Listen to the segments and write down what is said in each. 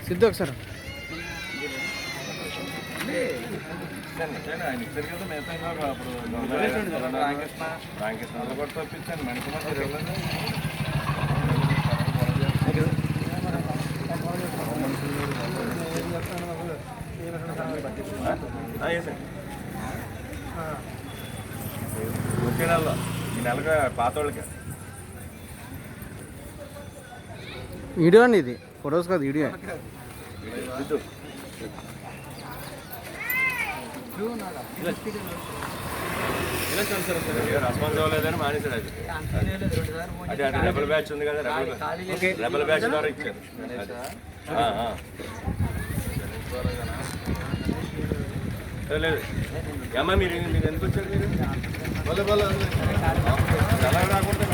సిద్ధు ఒకసారి రామకృష్ణ కూడా తప్పించాను మణికుమార్ వచ్చే నెలలో ఈ నెలగా పాత వాళ్ళకి వీడియో అండి ఇది ఫొటోస్ కాదు వీడియో రెస్పాన్స్ అవ్వలేదని మానేశాడు అది అదే రెబల్ బ్యాచ్ ఉంది కదా రెబల్ బ్యాచ్ ద్వారా ఇచ్చారు లేదు అమ్మా మీరు ఎందుకు వచ్చారు మీరు ఎలా రాకుండా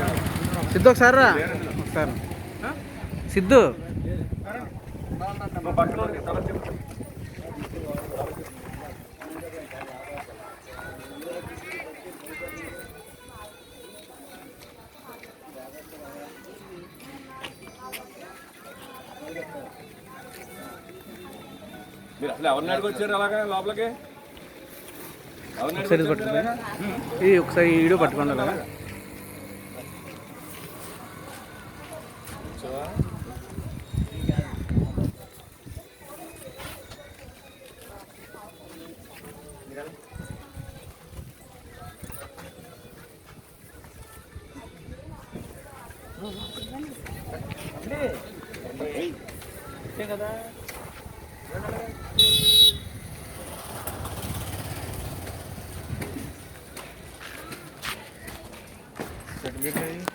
సిద్ధు ఒకసారి రా ఒకసారి సిద్ధు పక్కన మీరు అసలు ఎవరిని అడిగి వచ్చారు అలాగా లోపలికి ఒకసారి ఇది పట్టుకుంది ఇది ఒకసారి ఈ వీడియో పట్టుకోండి అలాగా కదా సర్టిఫికేట్